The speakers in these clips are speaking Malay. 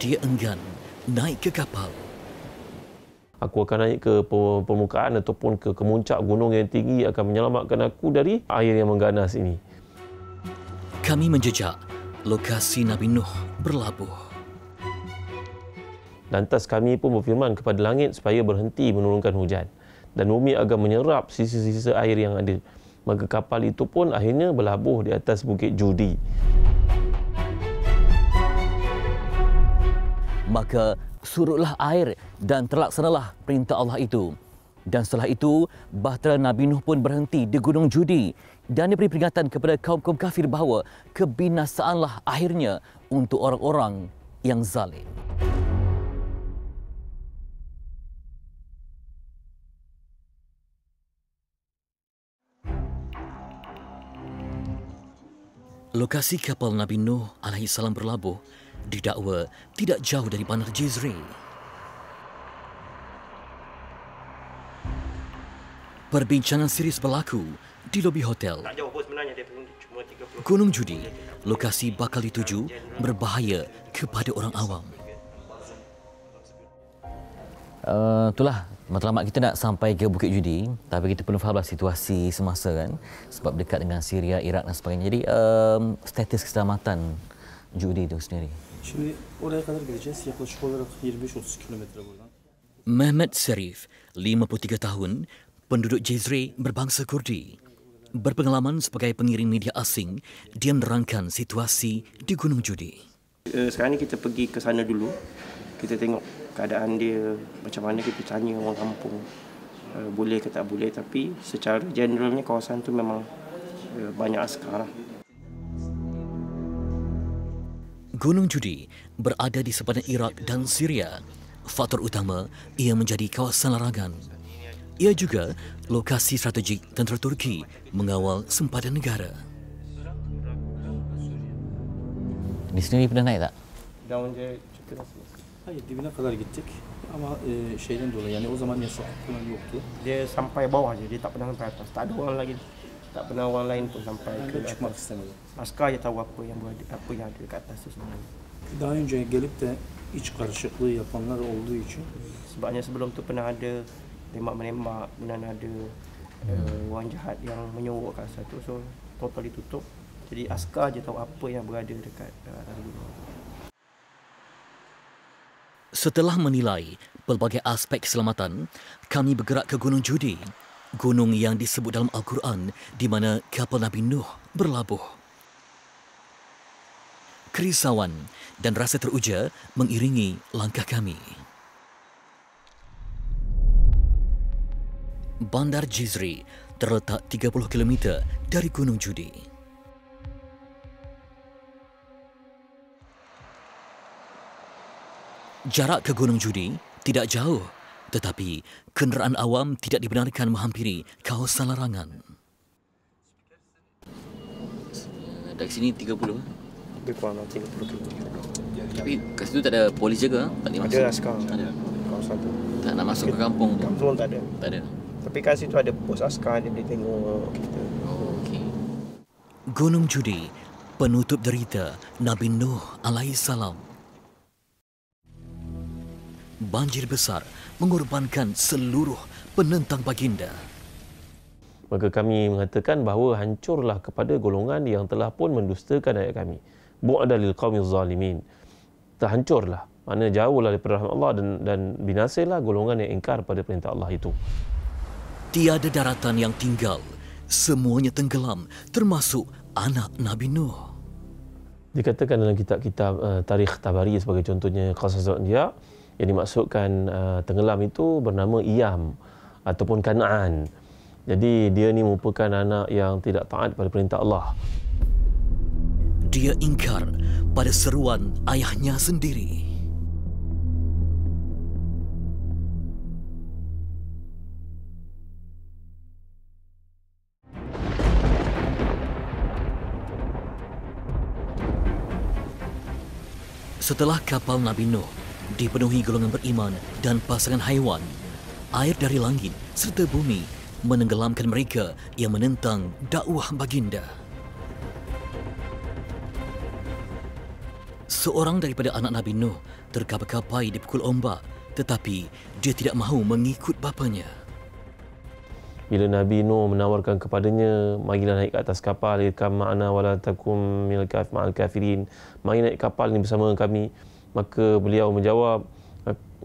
dia enggan naik ke kapal. Aku akan naik ke permukaan ataupun ke kemuncak gunung yang tinggi akan menyelamatkan aku dari air yang mengganas ini. Kami menjejak lokasi Nabi Nuh berlabuh. Lantas kami pun berfirman kepada langit supaya berhenti menurunkan hujan dan bumi akan menyerap sisa-sisa air yang ada. Maka kapal itu pun akhirnya berlabuh di atas Bukit Judi. Maka surutlah air dan terlaksanalah perintah Allah itu. Dan setelah itu, bahtera Nabi Nuh pun berhenti di Gunung Judi dan diberi peringatan kepada kaum-kaum kafir bahawa kebinasaanlah akhirnya untuk orang-orang yang zalim. Lokasi kapal Nabi Nuh AS berlabuh didakwa tidak jauh dari bandar Jizri. Perbincangan serius berlaku di lobi hotel. Gunung Judi, lokasi bakal dituju, berbahaya kepada orang awam. Itulah matlamat kita nak sampai ke Bukit Judi, tapi kita perlu fahamlah situasi semasa kan, sebab dekat dengan Syria, Iraq dan sebagainya. Jadi status keselamatan Judi itu sendiri. Şimdi oraya kadar gideceğiz. Yaklaşık olarak 25-30 kilometre buradan. Mehmet Serif, 53 tahun, penduduk Jizre berbangsa Kurdi. Berpengalaman sebagai pengiring media asing, dia menerangkan situasi di Gunung Judi. Sekarang ni kita pergi ke sana dulu. Kita tengok keadaan dia macam mana, kita tanya orang kampung boleh ke tak boleh, tapi secara generalnya kawasan tu memang banyak askar. Gunung Judi berada di sepadan Iraq dan Syria. Faktor utama ia menjadi kawasan larangan. Ia juga lokasi strategik tentera Turki mengawal sempadan negara. Di sini pernah naik tak? Daha önce çıktınız mı? Hayır, dibine kadar gittik ama şeyden dolayı, yani o zaman yasak falan yoktu. Dia sampai bawah je, dia tak pernah sampai atas. Tak ada orang lagi, tak pernah orang lain pun sampai ke Çıkmak atas. istemedi. Askar je tahu apa yang ada dekat atas tu sebenarnya. Daha önce gelip de iç karışıklığı yapanlar olduğu için. Sebabnya sebelum tu pernah ada tembak-menembak, kemudian ada orang jahat yang menyorok kat satu, so total ditutup. Jadi askar je tahu apa yang berada dekat atas gunung. Setelah menilai pelbagai aspek keselamatan, kami bergerak ke Gunung Judi, gunung yang disebut dalam Al-Quran di mana kapal Nabi Nuh berlabuh. Kerisauan dan rasa teruja mengiringi langkah kami. Bandar Jizri terletak 30 km dari Gunung Judi. Jarak ke Gunung Judi tidak jauh, tetapi kenderaan awam tidak dibenarkan menghampiri kawasan larangan. Dari sini 30? Lebih kurang 30 km. Tapi kat situ tak ada polis jaga? Tak boleh masuk? Ada askar. Ada. Kawasan tu. Tak nak masuk ke kampung tu? Kampung tak ada. Tak ada. Tapi kat situ ada pos askar, dia boleh tengok kita. Oh, okey. Gunung Judi, penutup derita Nabi Nuh alaihissalam. Banjir besar mengorbankan seluruh penentang baginda. Maka kami mengatakan bahawa hancurlah kepada golongan yang telah pun mendustakan ayat kami. Bu'da lil qaumiz zalimin. Terhancurlah. Mana jauhlah daripada rahmat Allah dan binasalah golongan yang ingkar pada perintah Allah itu. Tiada daratan yang tinggal. Semuanya tenggelam, termasuk anak Nabi Nuh. Dikatakan dalam kitab-kitab tarikh Tabari sebagai contohnya Qasasul Anbiya, yang dimaksudkan tenggelam itu bernama Iyam ataupun Kanaan. Jadi dia ni merupakan anak yang tidak taat pada perintah Allah. Dia ingkar pada seruan ayahnya sendiri. Setelah kapal Nabi Nuh dipenuhi golongan beriman dan pasangan haiwan, air dari langit serta bumi menenggelamkan mereka yang menentang dakwah baginda. Seorang daripada anak Nabi Nuh terkapai-kapai dipukul ombak, tetapi dia tidak mahu mengikut bapanya. Bila Nabi Nuh menawarkan kepadanya, marilah naik ke atas kapal, irkam ma'ana wala takum ma'al kafirin, mari naik kapal ni bersama kami. Maka beliau menjawab,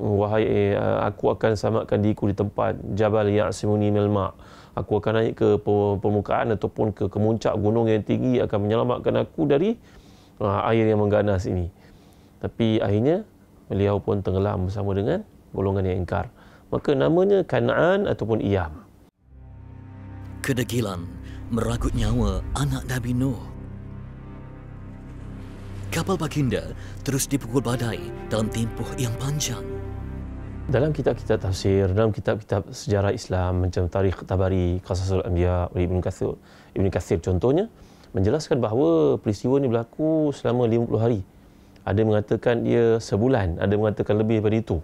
wahai aku akan selamatkan diriku di tempat Jabal Ya'simuni minal ma'. Aku akan naik ke permukaan ataupun ke kemuncak gunung yang tinggi, akan menyelamatkan aku dari air yang mengganas ini. Tapi akhirnya beliau pun tenggelam bersama dengan golongan yang ingkar. Maka namanya Kan'an ataupun Iyam. Kedegilan meragut nyawa anak Nabi Nuh. Kapal baginda terus dipukul badai dalam tempoh yang panjang. Dalam kitab-kitab tafsir, dalam kitab-kitab sejarah Islam macam Tarikh Tabari, Qasasul Anbiya oleh Ibn Kathir contohnya, menjelaskan bahawa peristiwa ini berlaku selama 50 hari. Ada mengatakan dia sebulan, ada mengatakan lebih daripada itu.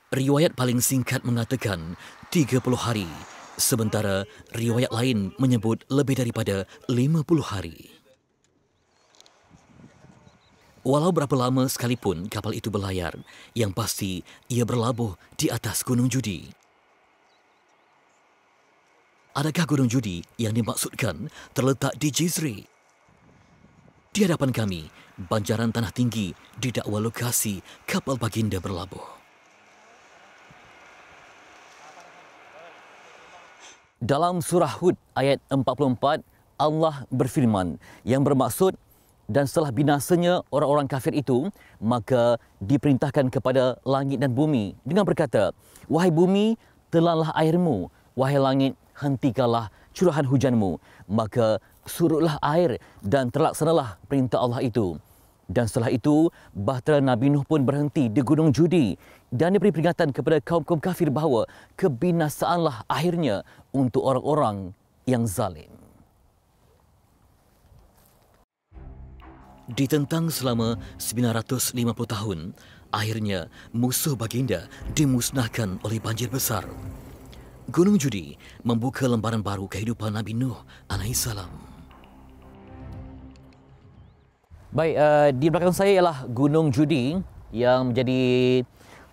Riwayat paling singkat mengatakan 30 hari, sementara riwayat lain menyebut lebih daripada 50 hari. Walau berapa lama sekalipun kapal itu berlayar, yang pasti ia berlabuh di atas Gunung Judi. Adakah Gunung Judi yang dimaksudkan terletak di Jizri? Di hadapan kami, banjaran tanah tinggi didakwa lokasi kapal baginda berlabuh. Dalam surah Hud ayat 44, Allah berfirman yang bermaksud, dan setelah binasanya orang-orang kafir itu, maka diperintahkan kepada langit dan bumi dengan berkata, wahai bumi, telanlah airmu, wahai langit, hentikanlah curahan hujanmu. Maka surutlah air dan terlaksanalah perintah Allah itu. Dan setelah itu, bahtera Nabi Nuh pun berhenti di Gunung Judi dan diberi peringatan kepada kaum-kaum kafir bahawa kebinasaanlah akhirnya untuk orang-orang yang zalim. Ditentang selama 950 tahun, akhirnya musuh baginda dimusnahkan oleh banjir besar. Gunung Judi membuka lembaran baru kehidupan Nabi Nuh alaihissalam. Baik, di belakang saya ialah Gunung Judi yang menjadi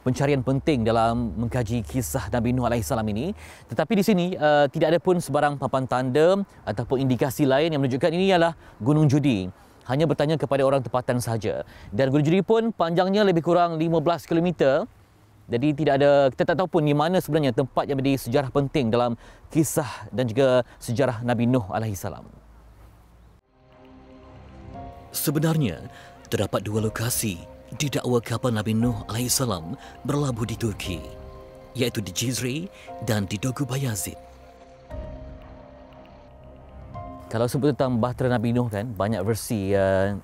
pencarian penting dalam mengkaji kisah Nabi Nuh alaihissalam ini. Tetapi di sini tidak ada pun sebarang papan tanda ataupun indikasi lain yang menunjukkan ini ialah Gunung Judi. Hanya bertanya kepada orang tempatan saja. Dan Gunung Judi pun panjangnya lebih kurang 15 km. Jadi tidak ada, kita tak tahu pun di mana sebenarnya tempat yang menjadi sejarah penting dalam kisah dan juga sejarah Nabi Nuh alaihissalam. Sebenarnya terdapat dua lokasi didakwa kapal Nabi Nuh alaihissalam berlabuh di Turki, iaitu di Jizre dan di Dogu Bayazid. Kalau sebut tentang bahtera Nabi Nuh kan, banyak versi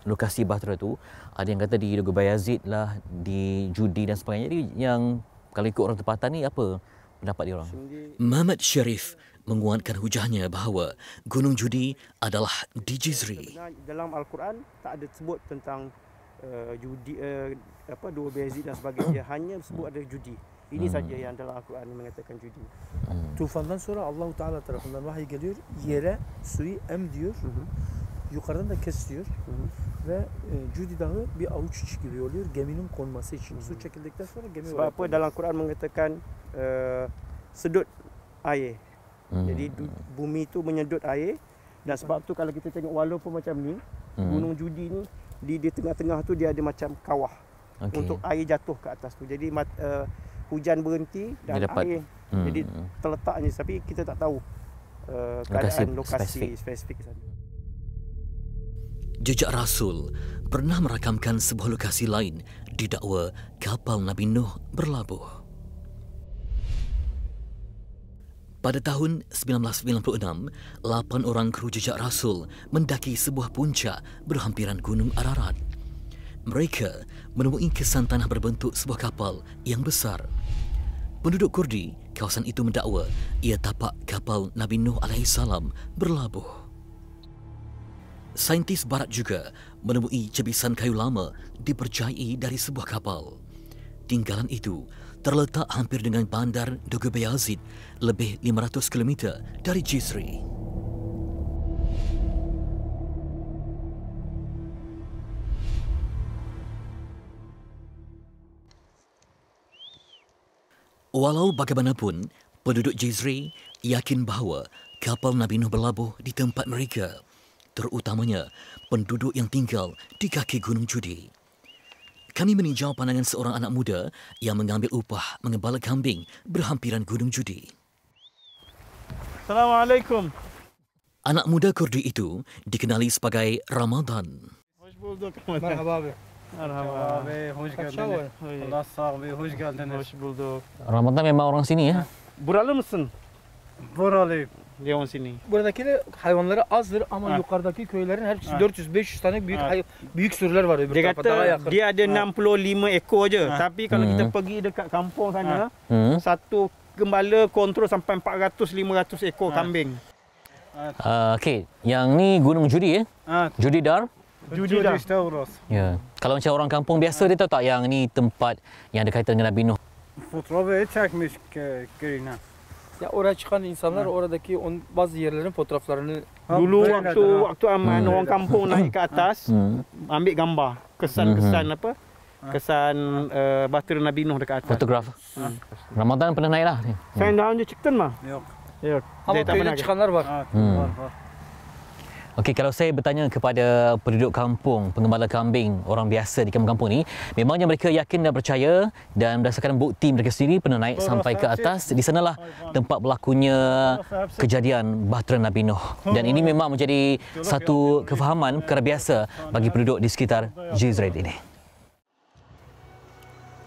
lokasi bahtera tu. Ada yang kata di Dogu Bayazid lah, di Judi dan sebagainya. Jadi yang kalau ikut orang tempatan ni, apa pendapat dia orang? Muhammad Sharif menguatkan hujahnya bahawa Gunung Judi adalah di Jizre. Dalam Al-Quran tak ada sebut tentang judi, Dogu Bayazid dan sebagainya. Hanya sebut ada judi. Ini saja yang dalam Al-Quran mengatakan judi. Tufandan sonra Allah Teala tarafından vahiy geliyor. Yere suyu em diyor. Yukarıdan da kes diyor. Ve Judi Dağı bir avuç içi gibi oluyor geminin konması için. Su çekildikten sonra gemi sebab apa dalam Al-Quran mengatakan sedut air. Jadi bumi itu menyedut air. Dan sebab tu kalau kita tengok walaupun macam ni, Gunung Judi ni di tengah-tengah tu dia ada macam kawah untuk air jatuh ke atas tu. Jadi hujan berhenti dan air jadi terletaknya, tapi kita tak tahu keadaan lokasi spesifik sana. Jejak Rasul pernah merakamkan sebuah lokasi lain didakwa kapal Nabi Nuh berlabuh. Pada tahun 1996, 8 orang kru Jejak Rasul mendaki sebuah puncak berhampiran Gunung Ararat. Mereka menemui kesan tanah berbentuk sebuah kapal yang besar. Penduduk Kurdi kawasan itu mendakwa ia tapak kapal Nabi Nuh alaihissalam berlabuh. Saintis barat juga menemui cebisan kayu lama dipercayai dari sebuah kapal. Tinggalan itu terletak hampir dengan bandar Dogu Bayazid, lebih 500 km dari Jizre. Walau bagaimanapun, penduduk Jizri yakin bahawa kapal Nabi Nuh berlabuh di tempat mereka, terutamanya penduduk yang tinggal di kaki Gunung Judi. Kami meninjau pandangan seorang anak muda yang mengambil upah mengembala kambing berhampiran Gunung Judi. Assalamualaikum. Anak muda Kurdi itu dikenali sebagai Ramadan. Merhaba abi. Merhaba abi, hoş geldin. Allah sağ ol, hoş geldiniz. Hoş bulduk. Ramadan memang orang sini ya? Buralı mısın? Buralıyım. Leon sini. Buradakiler hayvanları azdır ama Ha. yukarıdaki köylerin hepsi Ha. 400-500 tane büyük Ha. büyük sürüler var öbür Dia tarafa daha kata yakın. dia ada 65 ekor je. Ha. Tapi kalau kita pergi dekat kampung sana, satu gembala kontrol sampai 400-500 ekor kambing. Okey, yang ni Gunung Judi ya? Ha, Judi Dar? judi dah. İşte burası. Ya. Kalau macam orang kampung biasa dia tahu tak yang ni tempat yang ada kaitan dengan Nabi Nuh? Fotoğrafı çekmiş köyüne. Ya oraya çıkan insanlar oradaki bazı yerlerin fotoğraflarını Dulu waktu aman orang kampung naik ke atas, ambil gambar kesan-kesan apa? Kesan bahtera Nabi Nuh dekat atas. Fotograf. Ramadan pernah naik lah. ni. Sen daha önce çıktın mı? Yok. Yok. ama Dia tak köyde pernah. çıkanlar var. Var. Okey, kalau saya bertanya kepada penduduk kampung, pengembala kambing, orang biasa di kampung-kampung ni, memangnya mereka yakin dan percaya dan berdasarkan bukti mereka sendiri pernah naik sampai ke atas. Di sanalah tempat berlakunya kejadian bahtera Nabi Nuh. Dan ini memang menjadi satu kefahaman perkara biasa bagi penduduk di sekitar Jizred ini.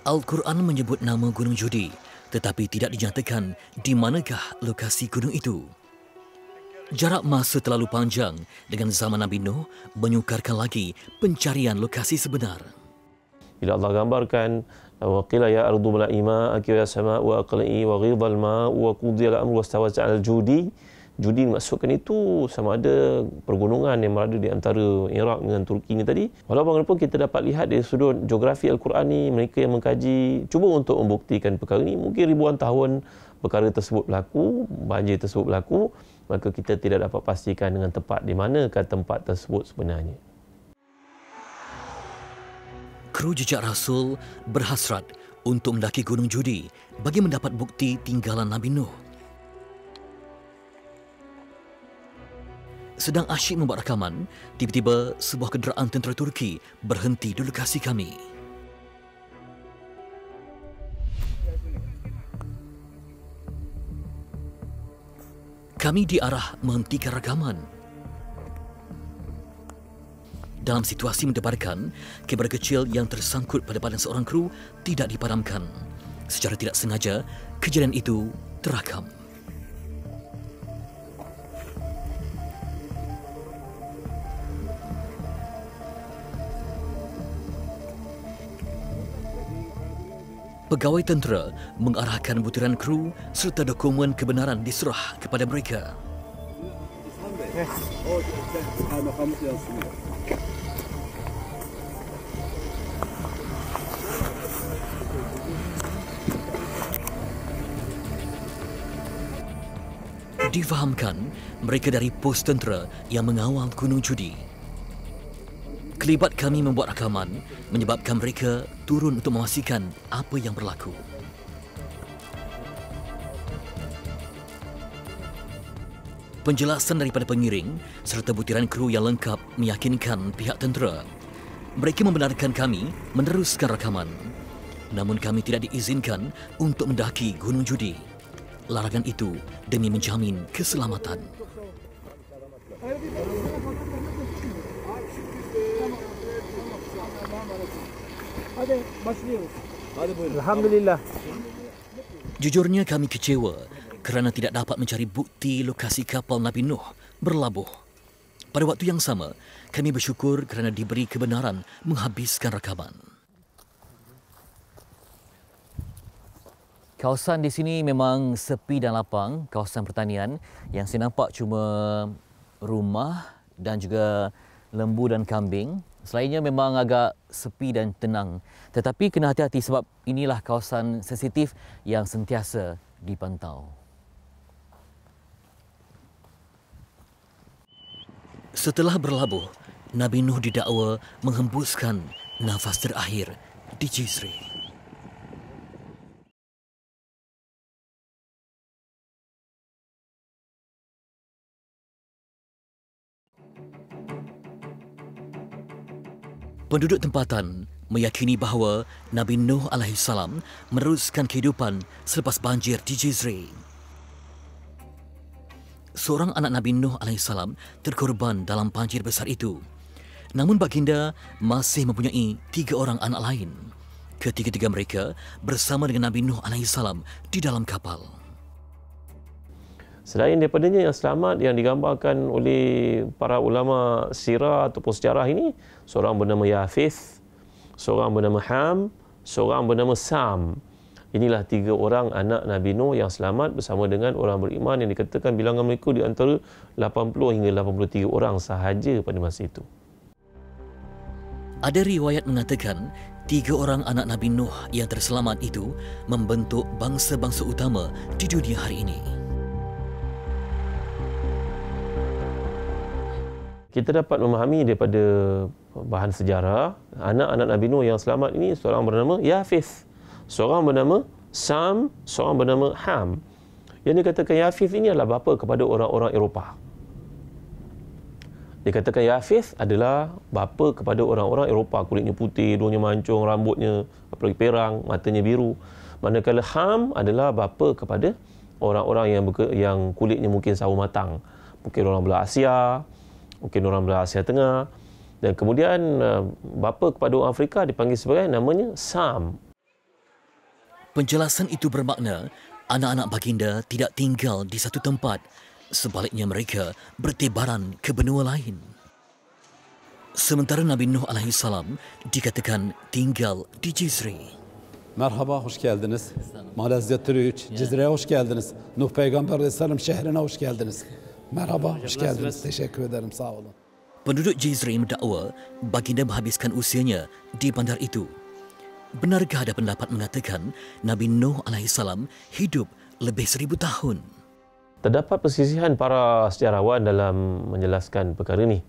Al-Quran menyebut nama Gunung Judi, tetapi tidak dinyatakan di manakah lokasi gunung itu. Jarak masa terlalu panjang dengan zaman Nabi Nuh menyukarkan lagi pencarian lokasi sebenar. Bila Allah gambarkan wa qila ya ardu bla'i ma'aki wa ya sama'u aqli'i wa ghidha al-ma' wa qudiya al-amru wastawat 'ala al-judi. Judi dimaksudkan itu sama ada pergunungan yang berada di antara Iraq dengan Turki ni tadi. Walaupun bagaimanapun kita dapat lihat dari sudut geografi Al-Quran ni, mereka yang mengkaji cuba untuk membuktikan perkara ini. Mungkin ribuan tahun perkara tersebut berlaku, banjir tersebut berlaku, maka kita tidak dapat pastikan dengan tepat di manakah tempat tersebut sebenarnya. Kru jejak Rasul berhasrat untuk mendaki Gunung Judi bagi mendapat bukti tinggalan Nabi Nuh. Sedang asyik membuat rakaman, tiba-tiba sebuah kenderaan tentera Turki berhenti di lokasi kami. Kami diarah menghentikan rakaman. Dalam situasi mendebarkan, kamera kecil yang tersangkut pada badan seorang kru tidak dipadamkan. Secara tidak sengaja, kejadian itu terakam. Pegawai tentera mengarahkan butiran kru serta dokumen kebenaran diserah kepada mereka. Difahamkan mereka dari pos tentera yang mengawal Gunung Judi. Kelibat kami membuat rakaman menyebabkan mereka turun untuk memastikan apa yang berlaku. Penjelasan daripada pengiring serta butiran kru yang lengkap meyakinkan pihak tentera. Mereka membenarkan kami meneruskan rakaman. Namun kami tidak diizinkan untuk mendaki Gunung Judi. Larangan itu demi menjamin keselamatan. Alhamdulillah. Jujurnya kami kecewa kerana tidak dapat mencari bukti lokasi kapal Nabi Nuh berlabuh. Pada waktu yang sama, kami bersyukur kerana diberi kebenaran menghabiskan rakaman. Kawasan di sini memang sepi dan lapang, kawasan pertanian. Yang saya nampak cuma rumah dan juga lembu dan kambing. Selainnya memang agak sepi dan tenang. Tetapi kena hati-hati sebab inilah kawasan sensitif yang sentiasa dipantau. Setelah berlabuh, Nabi Nuh didakwa menghembuskan nafas terakhir di Jizri. Penduduk tempatan meyakini bahawa Nabi Nuh alaihissalam meneruskan kehidupan selepas banjir di Jizri. Seorang anak Nabi Nuh alaihissalam terkorban dalam banjir besar itu. Namun baginda masih mempunyai 3 orang anak lain. Ketiga-tiga mereka bersama dengan Nabi Nuh alaihissalam di dalam kapal. Selain daripadanya yang selamat yang digambarkan oleh para ulama sirah ataupun sejarah ini, seorang bernama Yafith, seorang bernama Ham, seorang bernama Sam. Inilah 3 orang anak Nabi Nuh yang selamat bersama dengan orang beriman yang dikatakan bilangan mereka di antara 80 hingga 83 orang sahaja pada masa itu. Ada riwayat mengatakan 3 orang anak Nabi Nuh yang terselamat itu membentuk bangsa-bangsa utama di dunia hari ini. Kita dapat memahami daripada bahan sejarah, anak-anak Nabi Nuh yang selamat ini seorang bernama Yafith, seorang bernama Sam, seorang bernama Ham. Yang dikatakan Yafith ini adalah bapa kepada orang-orang Eropah. Dikatakan Yafith adalah bapa kepada orang-orang Eropah, kulitnya putih, hidungnya mancung, rambutnya apalagi perang, matanya biru. Manakala Ham adalah bapa kepada orang-orang yang kulitnya mungkin sawo matang. Mungkin orang belah Asia, mungkin orang belah Asia Tengah. Dan kemudian bapa kepada orang Afrika dipanggil sebagai namanya Sam. Penjelasan itu bermakna anak-anak baginda tidak tinggal di satu tempat. Sebaliknya mereka bertebaran ke benua lain. Sementara Nabi Nuh alaihissalam dikatakan tinggal di Jizri. Merhaba, hoş geldiniz. Malezzetleri 3, Cizre'ye hoş geldiniz. Nuh Peygamber Aleyhisselam şehrine hoş geldiniz. Merhaba, hoş geldiniz. Teşekkür ederim, sağ olun. Penduduk Jizri mendakwa baginda menghabiskan usianya di bandar itu. Benarkah ada pendapat mengatakan Nabi Nuh alaihissalam hidup lebih 1000 tahun? Terdapat persisihan para sejarawan dalam menjelaskan perkara ini.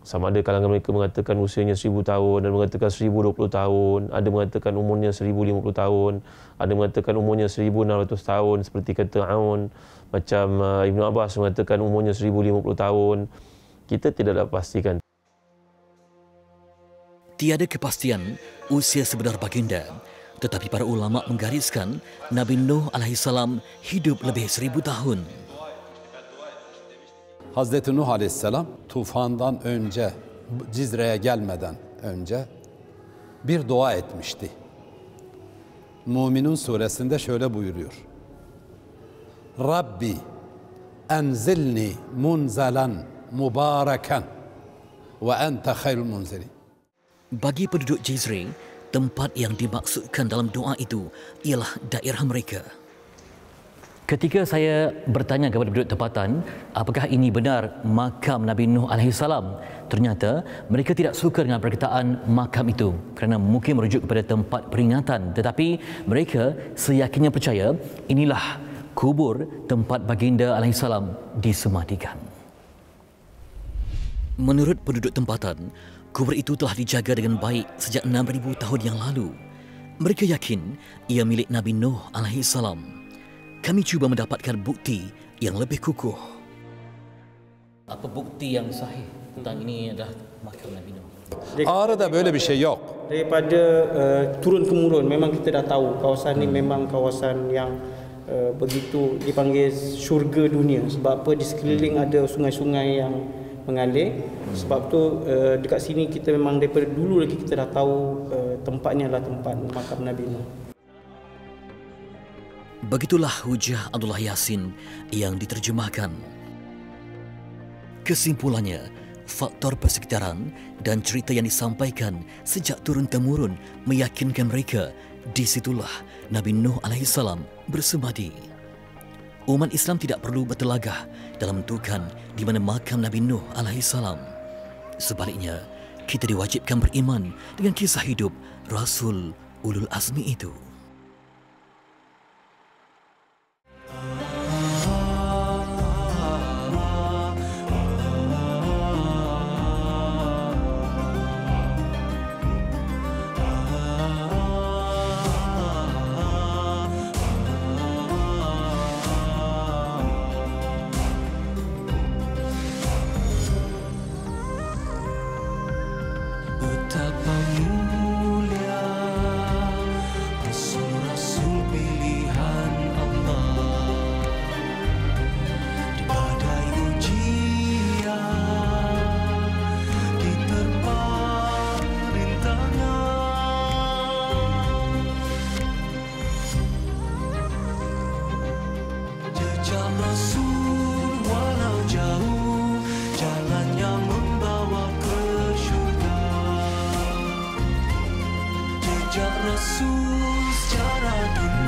Sama ada kalangan mereka mengatakan usianya 1000 tahun, dan mengatakan 1020 tahun, ada mengatakan umurnya 1050 tahun, ada mengatakan umurnya 1600 tahun seperti kata Aun, macam Ibn Abbas mengatakan umurnya 1050 tahun. Kita tidak dapat pastikan. Tiada kepastian usia sebenar baginda, tetapi para ulama menggariskan Nabi Nuh alaihissalam hidup lebih 1000 tahun. Hazreti Nuh Aleyhisselam tufandan önce, Cizre'ye gelmeden önce bir dua etmişti. Müminun suresinde şöyle buyuruyor. Rabbi enzilni munzalan mubarakan wa enta khairul munzilin. Bagi penduduk Jizri, tempat yang dimaksudkan dalam doa itu ialah daerah mereka. Ketika saya bertanya kepada penduduk tempatan, apakah ini benar makam Nabi Nuh alaihissalam? Ternyata mereka tidak suka dengan perkataan makam itu kerana mungkin merujuk kepada tempat peringatan, tetapi mereka seyakinnya percaya inilah kubur tempat baginda alaihissalam disemadikan. Menurut penduduk tempatan, kubur itu telah dijaga dengan baik sejak 6000 tahun yang lalu. Mereka yakin ia milik Nabi Nuh alaihissalam. Kami cuba mendapatkan bukti yang lebih kukuh. Apa bukti yang sahih tentang ini adalah makam Nabi Nuh? Ağrı'da böyle bir şey yok. Daripada turun-temurun memang kita dah tahu kawasan ni memang kawasan yang begitu dipanggil syurga dunia. Sebab apa, di sekeliling ada sungai-sungai yang mengalir. Sebab tu dekat sini kita memang daripada dulu lagi kita dah tahu tempatnya adalah tempat makam Nabi Nuh. Begitulah hujah Abdullah Yasin yang diterjemahkan. Kesimpulannya, faktor persekitaran dan cerita yang disampaikan sejak turun-temurun meyakinkan mereka di situlah Nabi Nuh alaihissalam bersemadi. Umat Islam tidak perlu bertelagah dalam menentukan di mana makam Nabi Nuh alaihissalam. Sebaliknya, kita diwajibkan beriman dengan kisah hidup Rasul Ulul Azmi itu. Betapa Rasul sejarah dunia.